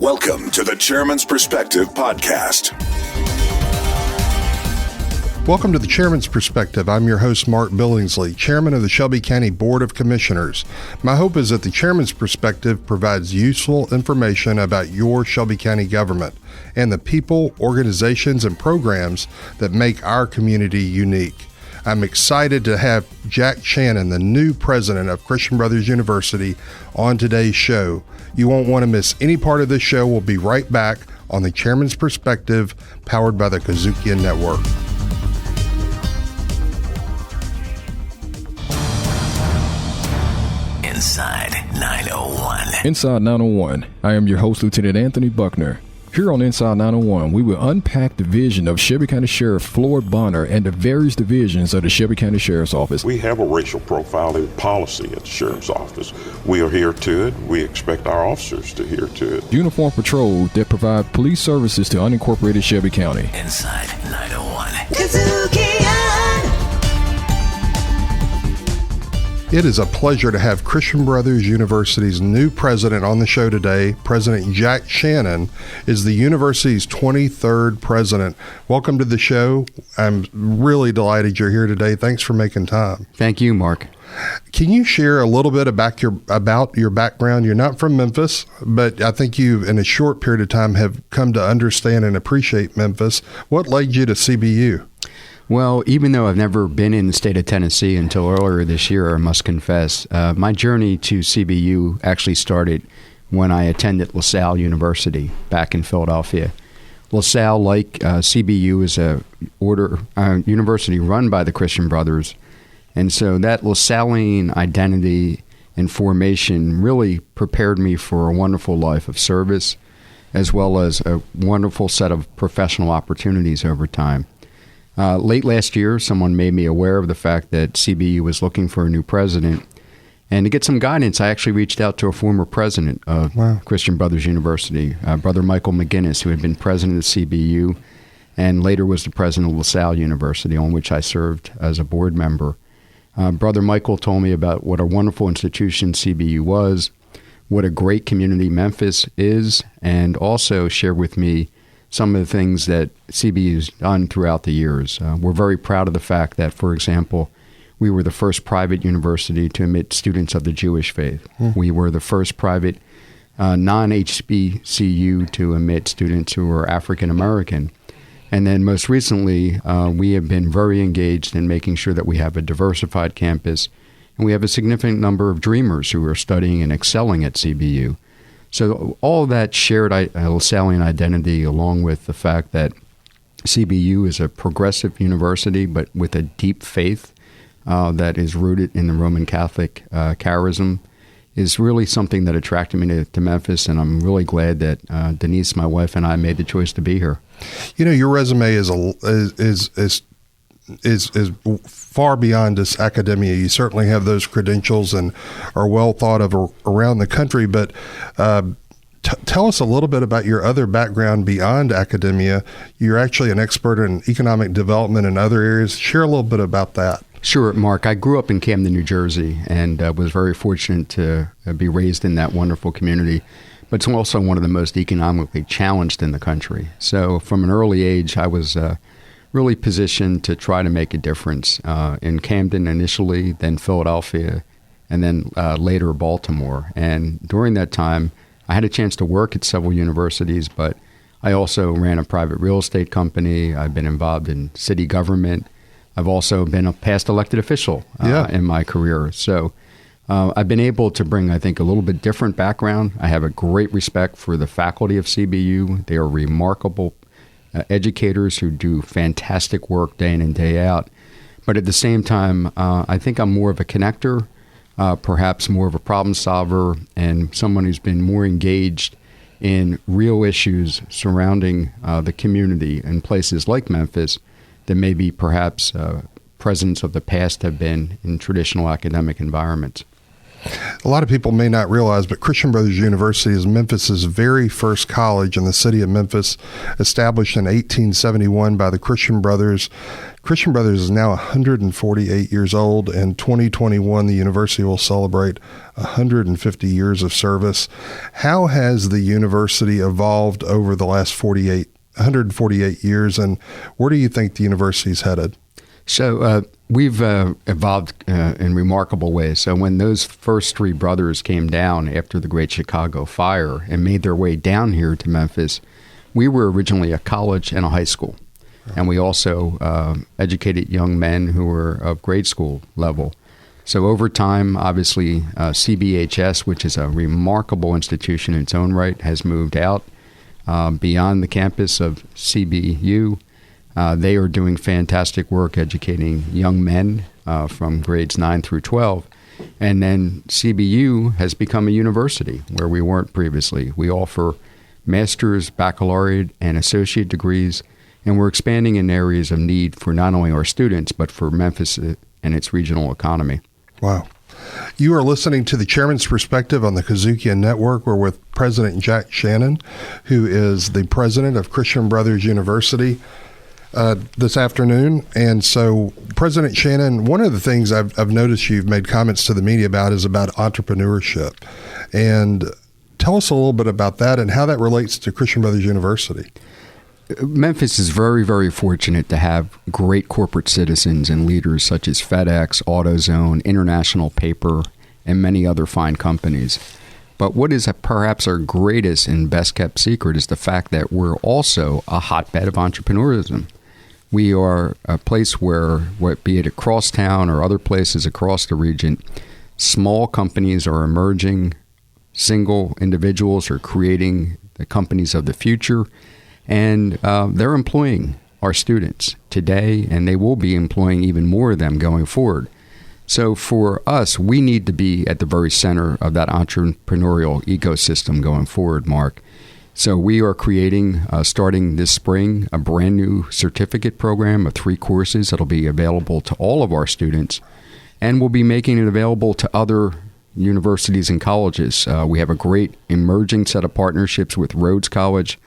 Welcome to the Chairman's Perspective Podcast. Welcome to the Chairman's Perspective. I'm your host, Mark Billingsley, Chairman of the Shelby County Board of Commissioners. My hope is that the Chairman's Perspective provides useful information about your Shelby County government and the people, organizations, and programs that make our community unique. I'm excited to have Jack Shannon, the new president of Christian Brothers University, on today's show. You won't want to miss any part of this show. We'll be right back on the Chairman's Perspective, powered by the KUDZUKIAN Network. Inside 901. Inside 901. I am your host, Lieutenant Anthony Buckner. Here on Inside 901, we will unpack the vision of Shelby County Sheriff Floyd Bonner and the various divisions of the Shelby County Sheriff's Office. We have a racial profiling policy at the Sheriff's Office. We adhere to it. We expect our officers to adhere to it. Uniform patrol that provide police services to unincorporated Shelby County. Inside 901. KUDZUKIAN! It is a pleasure to have Christian Brothers University's new president on the show today. President Jack Shannon is the university's 23rd president. Welcome to the show. I'm really delighted you're here today. Thanks for making time. Thank you, Mark. Can you share a little bit about your background? You're not from Memphis, but I think you, in a short period of time, have come to understand and appreciate Memphis. What led you to CBU? Well, even though I've never been in the state of Tennessee until earlier this year, I must confess, my journey to CBU actually started when I attended LaSalle University back in Philadelphia. LaSalle, like CBU, is a university run by the Christian Brothers, and so that LaSallian identity and formation really prepared me for a wonderful life of service, as well as a wonderful set of professional opportunities over time. Late last year, someone made me aware of the fact that CBU was looking for a new president. And to get some guidance, I actually reached out to a former president of Christian Brothers University, Brother Michael McGinnis, who had been president of CBU and later was the president of LaSalle University, on which I served as a board member. Brother Michael told me about what a wonderful institution CBU was, what a great community Memphis is, and also shared with me some of the things that CBU has done throughout the years. We're very proud of the fact that, for example, we were the first private university to admit students of the Jewish faith. We were the first private non-HBCU to admit students who were African American. And then most recently, we have been very engaged in making sure that we have a diversified campus, and we have a significant number of dreamers who are studying and excelling at CBU. So all that shared LaSallian identity, along with the fact that CBU is a progressive university, but with a deep faith that is rooted in the Roman Catholic charism, is really something that attracted me to Memphis, and I'm really glad that Denise, my wife, and I made the choice to be here. You know, your resume is far beyond just academia. You certainly have those credentials and are well thought of around the country, but tell us a little bit about your other background beyond academia. You're actually an expert in economic development in other areas. Share a little bit about that. Sure, Mark. I grew up in Camden, New Jersey, and was very fortunate to be raised in that wonderful community, but it's also one of the most economically challenged in the country. So from an early age, I was really positioned to try to make a difference in Camden initially, then Philadelphia, and then later Baltimore. And during that time, I had a chance to work at several universities, but I also ran a private real estate company. I've been involved in city government. I've also been a past elected official in my career. So I've been able to bring, I think, a little bit different background. I have a great respect for the faculty of CBU. They are remarkable educators who do fantastic work day in and day out. But at the same time, I think I'm more of a connector, perhaps more of a problem solver, and someone who's been more engaged in real issues surrounding the community in places like Memphis than maybe perhaps presidents of the past have been in traditional academic environments. A lot of people may not realize, but Christian Brothers University is Memphis's very first college in the city of Memphis, established in 1871 by the Christian Brothers. Christian Brothers is now 148 years old. In 2021, the university will celebrate 150 years of service. How has the university evolved over the last 148 years, and where do you think the university's headed? So we've evolved in remarkable ways. So when those first three brothers came down after the Great Chicago Fire and made their way down here to Memphis, we were originally a college and a high school. And we also educated young men who were of grade school level. So over time, obviously, CBHS, which is a remarkable institution in its own right, has moved out beyond the campus of CBU. They are doing fantastic work educating young men from grades 9 through 12. And then CBU has become a university where we weren't previously. We offer master's, baccalaureate, and associate degrees, and we're expanding in areas of need for not only our students, but for Memphis and its regional economy. Wow. You are listening to the Chairman's Perspective on the KUDZUKIAN Network. We're with President Jack Shannon, who is the president of Christian Brothers University, this afternoon. And so, President Shannon, one of the things I've noticed you've made comments to the media about is about entrepreneurship. And tell us a little bit about that and how that relates to Christian Brothers University. Memphis is very, very fortunate to have great corporate citizens and leaders such as FedEx, AutoZone, International Paper, and many other fine companies. But what is perhaps our greatest and best kept secret is the fact that we're also a hotbed of entrepreneurism. We are a place where, be it across town or other places across the region, small companies are emerging, single individuals are creating the companies of the future, and they're employing our students today, and they will be employing even more of them going forward. So for us, we need to be at the very center of that entrepreneurial ecosystem going forward, Mark. So we are creating, starting this spring, a brand new certificate program of 3 courses that'll be available to all of our students, and we'll be making it available to other universities and colleges. We have a great emerging set of partnerships with Rhodes College.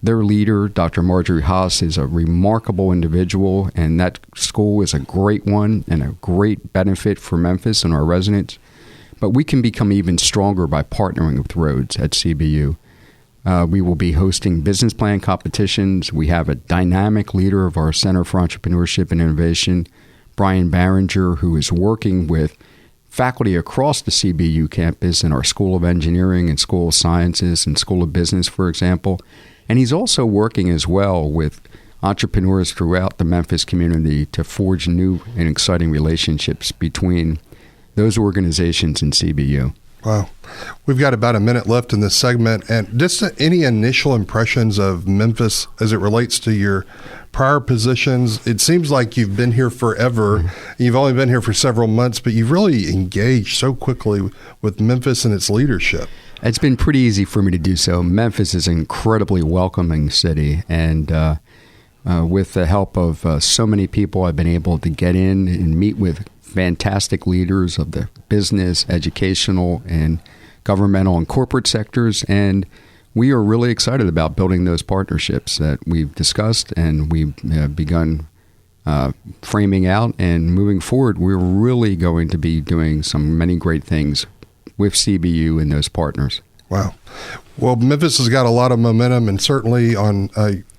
Their leader, Dr. Marjorie Haas, is a remarkable individual, and that school is a great one and a great benefit for Memphis and our residents. But we can become even stronger by partnering with Rhodes at CBU. We will be hosting business plan competitions. We have a dynamic leader of our Center for Entrepreneurship and Innovation, Brian Barringer, who is working with faculty across the CBU campus in our School of Engineering and School of Sciences and School of Business, for example. And he's also working as well with entrepreneurs throughout the Memphis community to forge new and exciting relationships between those organizations and CBU. Wow. We've got about a minute left in this segment. And just any initial impressions of Memphis as it relates to your prior positions? It seems like you've been here forever. Mm-hmm. You've only been here for several months, but you've really engaged so quickly with Memphis and its leadership. It's been pretty easy for me to do so. Memphis is an incredibly welcoming city, and with the help of so many people, I've been able to get in and meet with fantastic leaders of the business, educational, and governmental and corporate sectors, and we are really excited about building those partnerships that we've discussed and we've begun framing out. And moving forward, we're really going to be doing many great things with CBU and those partners. Wow. Well, Memphis has got a lot of momentum, and certainly on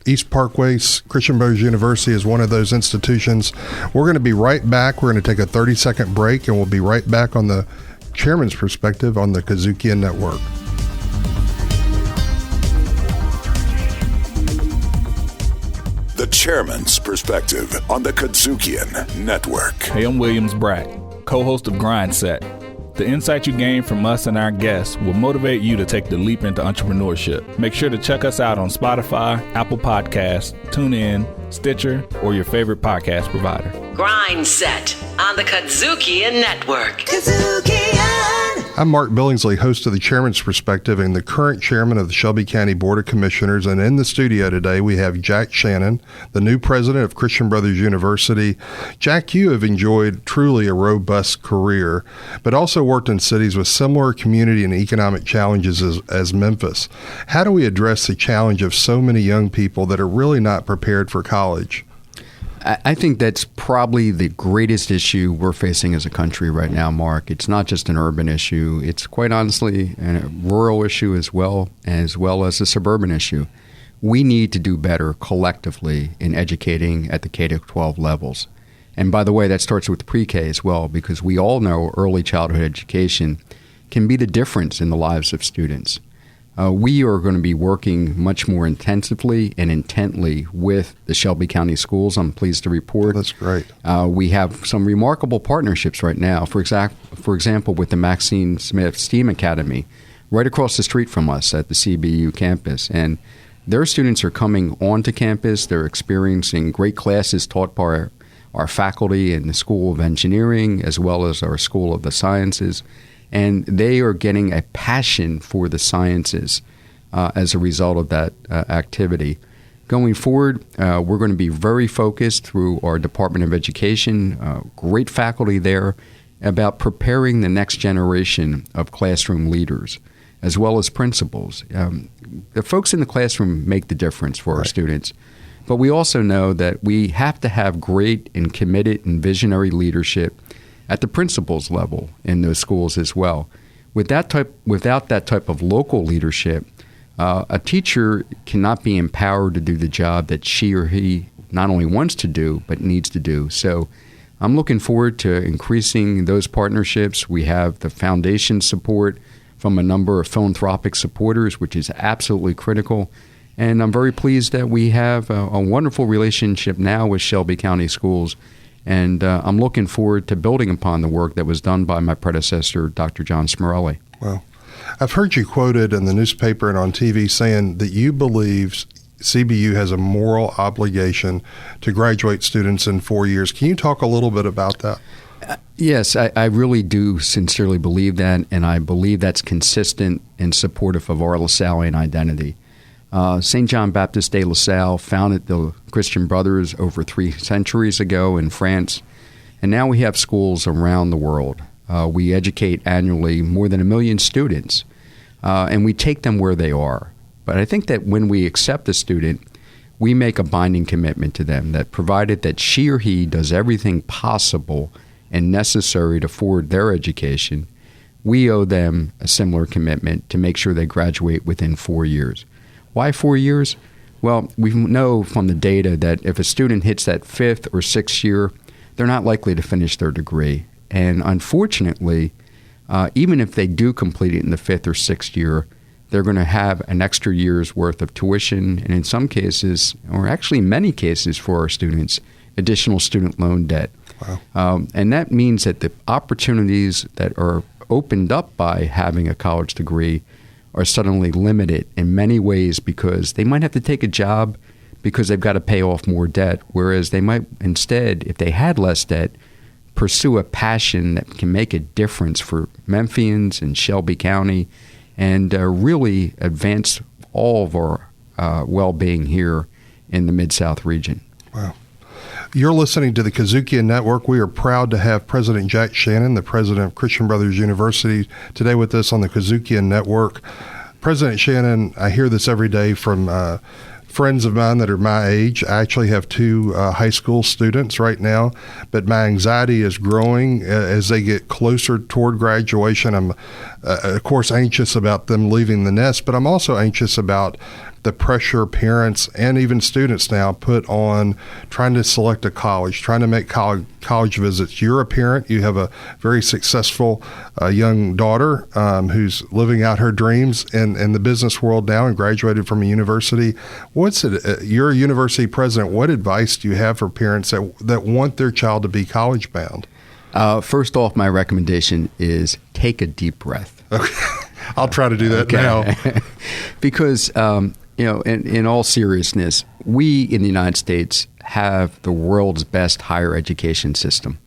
East Parkway, Christian Brothers University is one of those institutions. We're going to be right back. We're going to take a 30-second break, and we'll be right back on the Chairman's Perspective on the KUDZUKIAN Network. The Chairman's Perspective on the KUDZUKIAN Network. Hey, I'm Williams Brack, co-host of Grind Set. The insight you gain from us and our guests will motivate you to take the leap into entrepreneurship. Make sure to check us out on Spotify, Apple Podcasts, TuneIn, Stitcher, or your favorite podcast provider. Grind Set on the KUDZUKIAN Network. I I'm Mark Billingsley, host of the Chairman's Perspective and the current chairman of the Shelby County Board of Commissioners. And in the studio today, we have Jack Shannon, the new president of Christian Brothers University. Jack, you have enjoyed truly a robust career, but also worked in cities with similar community and economic challenges as Memphis. How do we address the challenge of so many young people that are really not prepared for college? I think that's probably the greatest issue we're facing as a country right now, Mark. It's not just an urban issue. It's quite honestly a rural issue as well as a suburban issue. We need to do better collectively in educating at the K-12 levels. And by the way, that starts with pre-K as well, because we all know early childhood education can be the difference in the lives of students. We are going to be working much more intensively and intently with the Shelby County schools, I'm pleased to report. That's great. We have some remarkable partnerships right now, for example, with the Maxine Smith STEAM Academy right across the street from us at the CBU campus. And their students are coming onto campus. They're experiencing great classes taught by our faculty in the School of Engineering as well as our School of the Sciences. And they are getting a passion for the sciences as a result of that activity. Going forward, we're going to be very focused through our Department of Education, great faculty there, about preparing the next generation of classroom leaders, as well as principals. The folks in the classroom make the difference for our students. But we also know that we have to have great and committed and visionary leadership at the principal's level in those schools as well. Without that type of local leadership, a teacher cannot be empowered to do the job that she or he not only wants to do, but needs to do. So I'm looking forward to increasing those partnerships. We have the foundation support from a number of philanthropic supporters, which is absolutely critical. And I'm very pleased that we have a wonderful relationship now with Shelby County Schools. And I'm looking forward to building upon the work that was done by my predecessor, Dr. John Smirelli. Well, I've heard you quoted in the newspaper and on TV saying that you believe CBU has a moral obligation to graduate students in 4 years. Can you talk a little bit about that? Yes, I really do sincerely believe that, and I believe that's consistent and supportive of our LaSallian identity. St. John Baptist de La Salle founded the Christian Brothers over 3 centuries ago in France, and now we have schools around the world. We educate annually more than 1 million students, and we take them where they are. But I think that when we accept a student, we make a binding commitment to them that provided that she or he does everything possible and necessary to forward their education, we owe them a similar commitment to make sure they graduate within 4 years. Why 4 years? Well, we know from the data that if a student hits that 5th or 6th year, they're not likely to finish their degree. And unfortunately, even if they do complete it in the 5th or 6th year, they're going to have an extra year's worth of tuition, and in some cases, or actually many cases for our students, additional student loan debt. Wow. And that means that the opportunities that are opened up by having a college degree are suddenly limited in many ways because they might have to take a job because they've got to pay off more debt, whereas they might instead, if they had less debt, pursue a passion that can make a difference for Memphians and Shelby County and really advance all of our well-being here in the Mid-South region. Wow. You're listening to the KUDZUKIAN Network. We are proud to have President Jack Shannon, the president of Christian Brothers University, today with us on the KUDZUKIAN Network. President Shannon, I hear this every day from friends of mine that are my age. I actually have 2 high school students right now, but my anxiety is growing as they get closer toward graduation. I'm, of course, anxious about them leaving the nest, but I'm also anxious about the pressure parents and even students now put on trying to select a college, trying to make college visits. You're a parent. You have a very successful young daughter who's living out her dreams in the business world now and graduated from a university. What's it? You're a university president. What advice do you have for parents that want their child to be college bound? First off, my recommendation is take a deep breath. Okay. I'll try to do that now. Because in all seriousness, we in the United States have the world's best higher education system.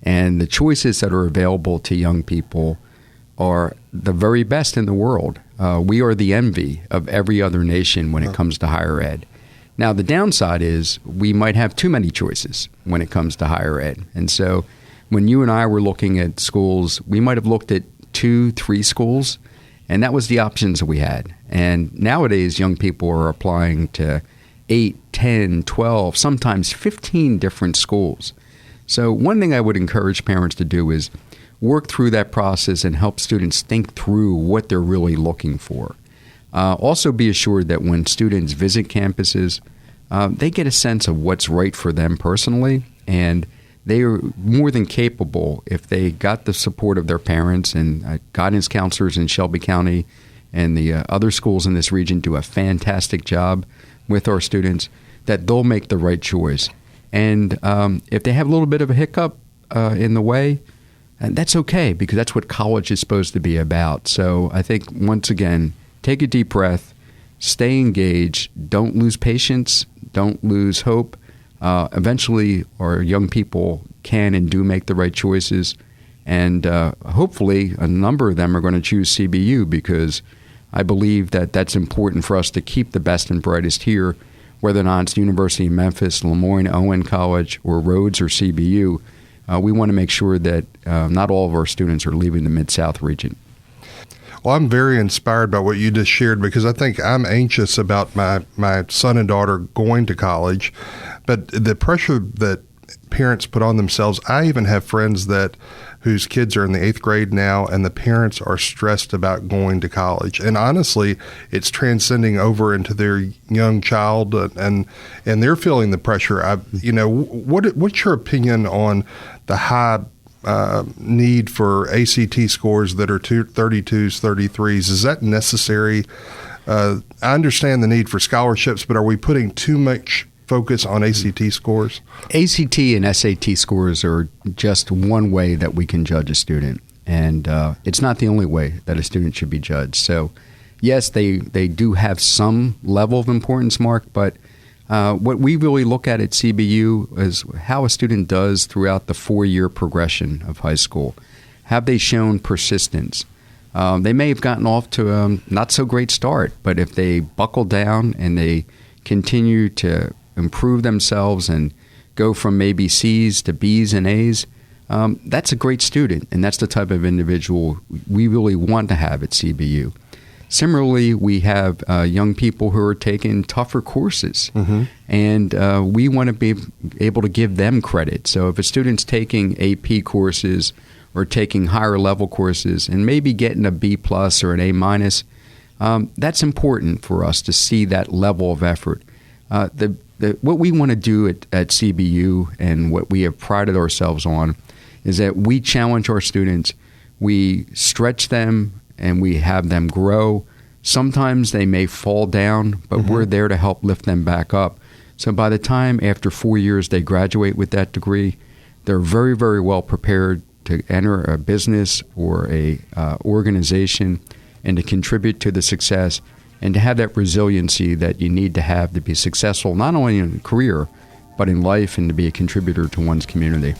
And the choices that are available to young people are the very best in the world. We are the envy of every other nation when it comes to higher ed. Now, the downside is we might have too many choices when it comes to higher ed. And so when you and I were looking at schools, we might have looked at 2, 3 schools, and that was the options that we had. And nowadays, young people are applying to 8, 10, 12, sometimes 15 different schools. So one thing I would encourage parents to do is work through that process and help students think through what they're really looking for. Also be assured that when students visit campuses, they get a sense of what's right for them personally, and they are more than capable, if they got the support of their parents, and guidance counselors in Shelby County and the other schools in this region do a fantastic job with our students, that they'll make the right choice. And if they have a little bit of a hiccup in the way, and that's okay, because that's what college is supposed to be about. So I think, once again, take a deep breath, stay engaged, don't lose patience, don't lose hope. Eventually, our young people can and do make the right choices. And hopefully, a number of them are going to choose CBU, because I believe that that's important for us to keep the best and brightest here, whether or not it's the University of Memphis, Lemoyne, Owen College, or Rhodes or CBU. We want to make sure that not all of our students are leaving the Mid-South region. Well, I'm very inspired by what you just shared, because I think I'm anxious about my son and daughter going to college, but the pressure that parents put on themselves. I even have friends whose kids are in the 8th grade now, and the parents are stressed about going to college. And honestly, it's transcending over into their young child, and they're feeling the pressure. What's your opinion on the high need for ACT scores that are 32s, 33s? Is that necessary? I understand the need for scholarships, but are we putting too much focus on ACT scores? ACT and SAT scores are just one way that we can judge a student, and it's not the only way that a student should be judged. So, yes, they do have some level of importance, Mark, but what we really look at CBU is how a student does throughout the 4-year progression of high school. Have they shown persistence? They may have gotten off to a not so great start, but if they buckle down and they continue to improve themselves and go from maybe C's to B's and A's, that's a great student, and that's the type of individual we really want to have at CBU. Similarly, we have young people who are taking tougher courses, and we want to be able to give them credit. So if a student's taking AP courses or taking higher level courses and maybe getting a B+ or an A-, that's important for us to see that level of effort. What we want to do at CBU, and what we have prided ourselves on, is that we challenge our students, we stretch them, and we have them grow. Sometimes they may fall down, but we're there to help lift them back up. So by the time after 4 years they graduate with that degree, they're very, very well prepared to enter a business or a organization and to contribute to the success and to have that resiliency that you need to have to be successful, not only in a career, but in life, and to be a contributor to one's community.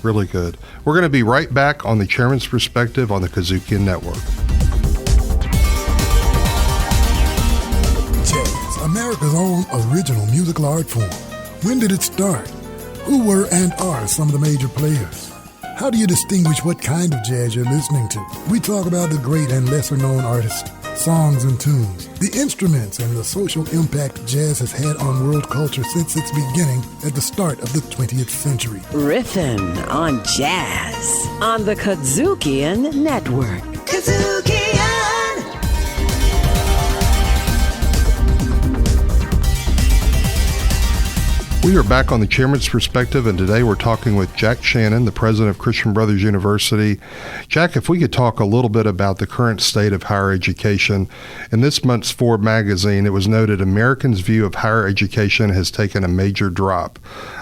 Really good. We're going to be right back on the Chairman's Perspective on the KUDZUKIAN Network. Jazz, America's own original musical art form. When did it start? Who were and are some of the major players? How do you distinguish what kind of jazz you're listening to? We talk about the great and lesser-known artists, songs and tunes, the instruments, and the social impact jazz has had on world culture since its beginning at the start of the 20th century. Riffin' on jazz on the KUDZUKIAN Network. KUDZUKIAN! We are back on the Chairman's Perspective, and today we're talking with Jack Shannon, the president of Christian Brothers University. Jack, if we could talk a little bit about the current state of higher education. In this month's Forbes magazine, it was noted Americans' view of higher education has taken a major drop.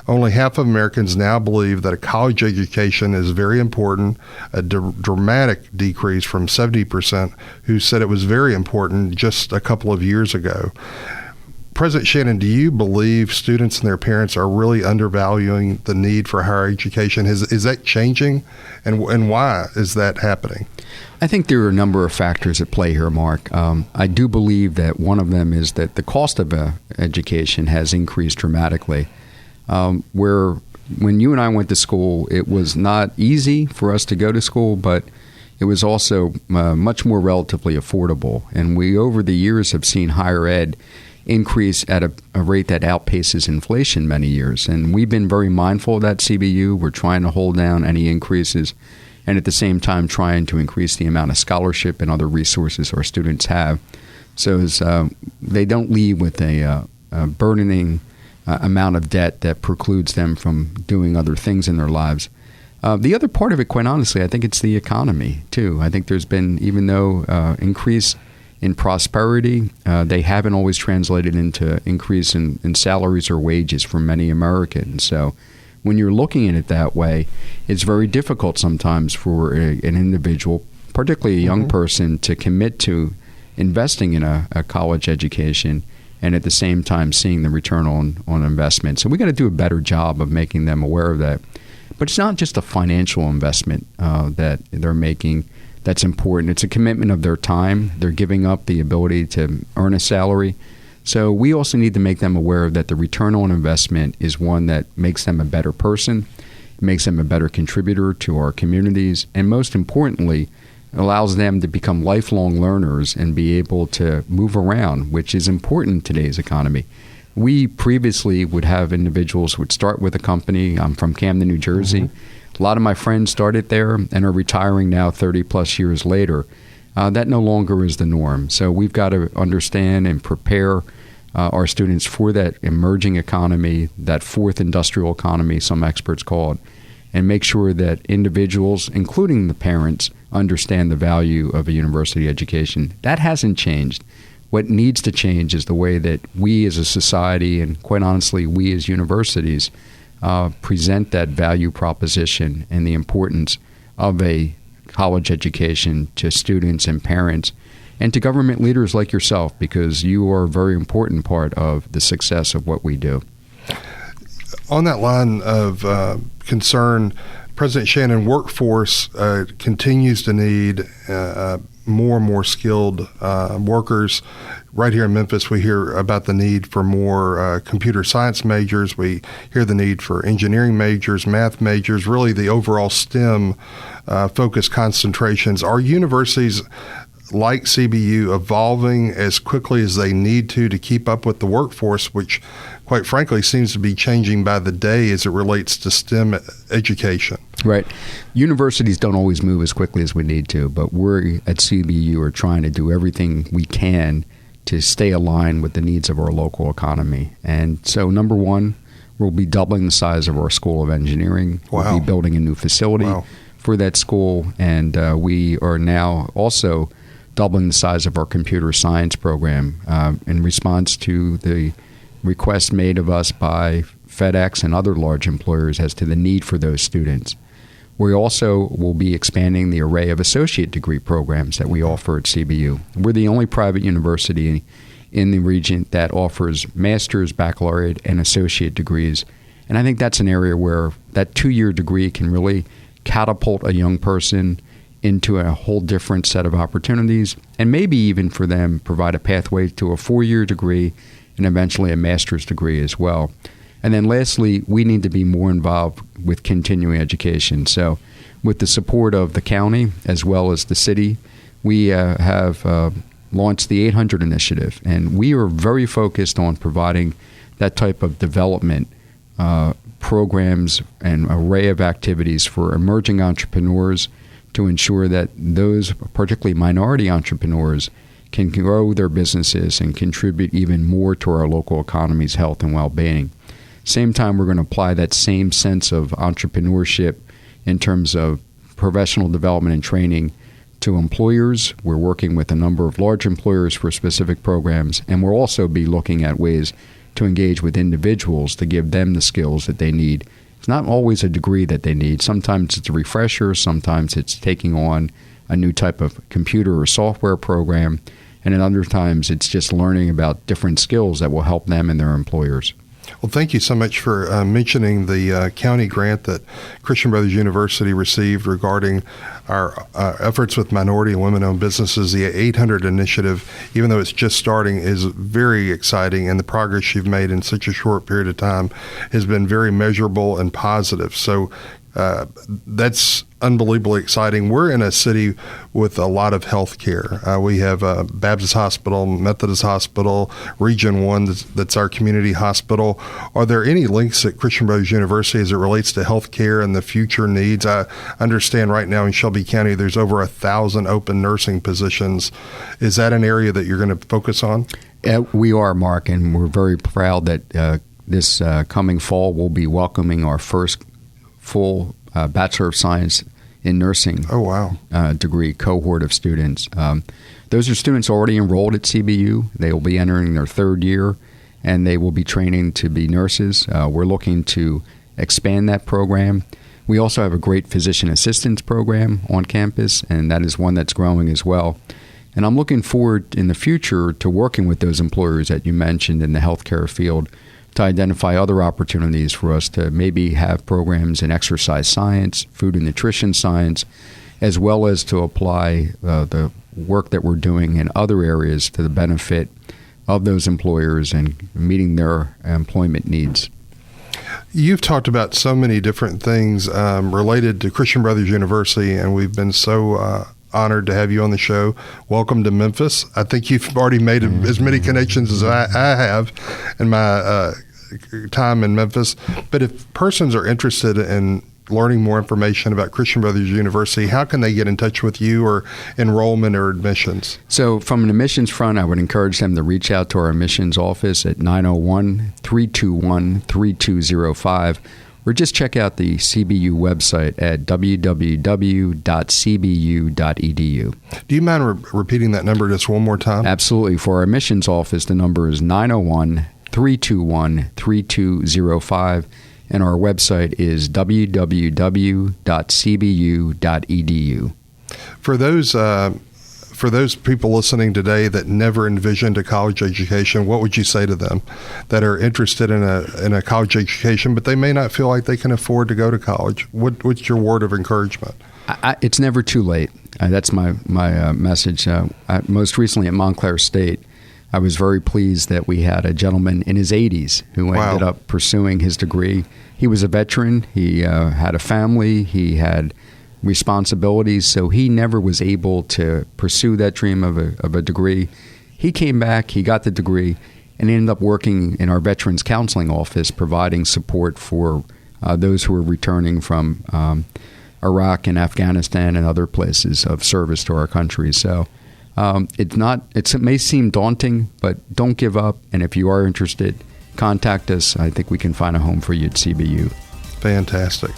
Only half of Americans now believe that a college education is very important, a dramatic decrease from 70% who said it was very important just a couple of years ago. President Shannon, do you believe students and their parents are really undervaluing the need for higher education? Is that changing, and why is that happening? I think there are a number of factors at play here, Mark. I do believe that one of them is that the cost of education has increased dramatically. Where when you and I went to school, it was not easy for us to go to school, but it was also much more relatively affordable. And we, over the years, have seen higher ed increase at a rate that outpaces inflation many years. And we've been very mindful of that, CBU. We're trying to hold down any increases and at the same time trying to increase the amount of scholarship and other resources our students have, so as they don't leave with a burdening amount of debt that precludes them from doing other things in their lives. The other part of it, quite honestly, I think it's the economy, too. I think there's been, even though increase in prosperity, they haven't always translated into increase in salaries or wages for many Americans. So when you're looking at it that way, it's very difficult sometimes for an individual, particularly a young person, to commit to investing in a college education and at the same time seeing the return on investment. So we got to do a better job of making them aware of that. But it's not just a financial investment that they're making that's important. It's a commitment of their time. They're giving up the ability to earn a salary. So we also need to make them aware that the return on investment is one that makes them a better person, makes them a better contributor to our communities, and most importantly, allows them to become lifelong learners and be able to move around, which is important in today's economy. We previously would have individuals who would start with a company. I'm from Camden, New Jersey. A lot of my friends started there and are retiring now 30 plus years later. That no longer is the norm. So we've got to understand and prepare our students for that emerging economy, that fourth industrial economy, some experts call it, and make sure that individuals, including the parents, understand the value of a university education. That hasn't changed. What needs to change is the way that we as a society, and quite honestly, we as universities, present that value proposition and the importance of a college education to students and parents and to government leaders like yourself, because you are a very important part of the success of what we do. On that line of concern, President Shannon, workforce continues to need more and more skilled workers. Right here in Memphis, we hear about the need for more computer science majors. We hear the need for engineering majors, math majors, really the overall STEM focus concentrations. Are universities like CBU evolving as quickly as they need to keep up with the workforce, which quite frankly seems to be changing by the day as it relates to STEM education? Right. Universities don't always move as quickly as we need to, but we at CBU are trying to do everything we can to stay aligned with the needs of our local economy. And so, number one, we'll be doubling the size of our School of Engineering. Wow. We'll be building a new facility for that school, and we are now also doubling the size of our computer science program in response to the request made of us by FedEx and other large employers as to the need for those students. We also will be expanding the array of associate degree programs that we offer at CBU. We're the only private university in the region that offers master's, baccalaureate, and associate degrees. And I think that's an area where that 2-year degree can really catapult a young person into a whole different set of opportunities, and maybe even for them provide a pathway to a 4-year degree and eventually a master's degree as well. And then lastly, we need to be more involved with continuing education. So with the support of the county as well as the city, we have launched the 800 initiative, and we are very focused on providing that type of development programs and array of activities for emerging entrepreneurs to ensure that those, particularly minority entrepreneurs, can grow their businesses and contribute even more to our local economy's health and well-being. Same time, we're going to apply that same sense of entrepreneurship in terms of professional development and training to employers. We're working with a number of large employers for specific programs, and we'll also be looking at ways to engage with individuals to give them the skills that they need. It's not always a degree that they need. Sometimes it's a refresher. Sometimes it's taking on a new type of computer or software program. And at other times, it's just learning about different skills that will help them and their employers. Well, thank you so much for mentioning the county grant that Christian Brothers University received regarding our efforts with minority and women-owned businesses. The 800 initiative, even though it's just starting, is very exciting, and the progress you've made in such a short period of time has been very measurable and positive. So that's unbelievably exciting. We're in a city with a lot of health care. We have Baptist Hospital, Methodist Hospital, Region 1, that's our community hospital. Are there any links at Christian Brothers University as it relates to health care and the future needs? I understand right now in Shelby County there's over 1,000 open nursing positions. Is that an area that you're going to focus on? We are, Mark, and we're very proud that this coming fall we'll be welcoming our first full Bachelor of Science in Nursing degree cohort of students. Those are students already enrolled at CBU. They will be entering their third year, and they will be training to be nurses. We're looking to expand that program. We also have a great physician assistance program on campus, and that is one that's growing as well. And I'm looking forward in the future to working with those employers that you mentioned in the healthcare field to identify other opportunities for us to maybe have programs in exercise science, food and nutrition science, as well as to apply the work that we're doing in other areas to the benefit of those employers and meeting their employment needs. You've talked about so many different things related to Christian Brothers University, and we've been so honored to have you on the show. Welcome to Memphis. I think you've already made as many connections as I have in my time in Memphis. But if persons are interested in learning more information about Christian Brothers University, how can they get in touch with you or enrollment or admissions? So from an admissions front, I would encourage them to reach out to our admissions office at 901-321-3205. Or just check out the CBU website at www.cbu.edu. Do you mind repeating that number just one more time? Absolutely. For our admissions office, the number is 901-321-3205, and our website is www.cbu.edu. For those people listening today that never envisioned a college education, what would you say to them that are interested in a college education, but they may not feel like they can afford to go to college? What's your word of encouragement? It's never too late. That's my message. Most recently at Montclair State, I was very pleased that we had a gentleman in his 80s who ended up pursuing his degree. He was a veteran. He had a family. He had responsibilities, so he never was able to pursue that dream of a degree. He came back, he got the degree, and ended up working in our Veterans Counseling Office, providing support for those who are returning from Iraq and Afghanistan and other places of service to our country. So it may seem daunting, but don't give up, and if you are interested, contact us. I think we can find a home for you at CBU. Fantastic.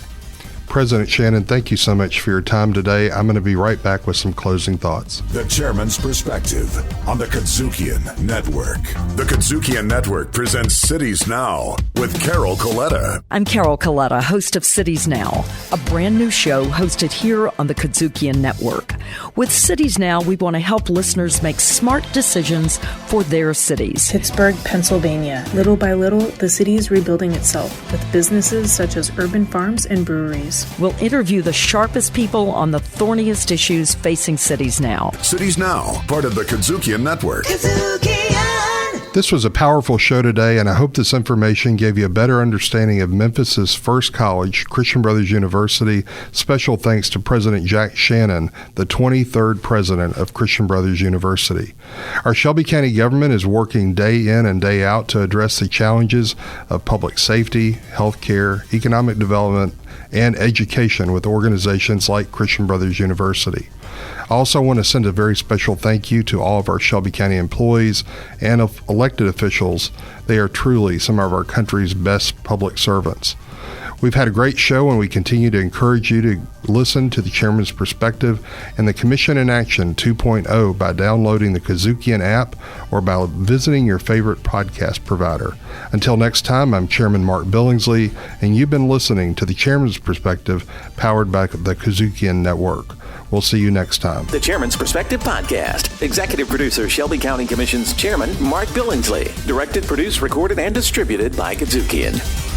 President Shannon, thank you so much for your time today. I'm going to be right back with some closing thoughts. The Chairman's Perspective on the KUDZUKIAN Network. The KUDZUKIAN Network presents Cities Now with Carol Coletta. I'm Carol Coletta, host of Cities Now, a brand new show hosted here on the KUDZUKIAN Network. With Cities Now, we want to help listeners make smart decisions for their cities. Pittsburgh, Pennsylvania. Little by little, the city is rebuilding itself with businesses such as urban farms and breweries. We'll interview the sharpest people on the thorniest issues facing cities now. Cities Now, part of the KUDZUKIAN Network. This was a powerful show today, and I hope this information gave you a better understanding of Memphis's first college, Christian Brothers University. Special thanks to President Jack Shannon, the 23rd president of Christian Brothers University. Our Shelby County government is working day in and day out to address the challenges of public safety, health care, economic development, and education with organizations like Christian Brothers University. I also want to send a very special thank you to all of our Shelby County employees and elected officials. They are truly some of our country's best public servants. We've had a great show, and we continue to encourage you to listen to the Chairman's Perspective and the Commission in Action 2.0 by downloading the KUDZUKIAN app or by visiting your favorite podcast provider. Until next time, I'm Chairman Mark Billingsley, and you've been listening to the Chairman's Perspective, powered by the KUDZUKIAN Network. We'll see you next time. The Chairman's Perspective Podcast. Executive producer Shelby County Commission's Chairman Mark Billingsley. Directed, produced, recorded, and distributed by KUDZUKIAN.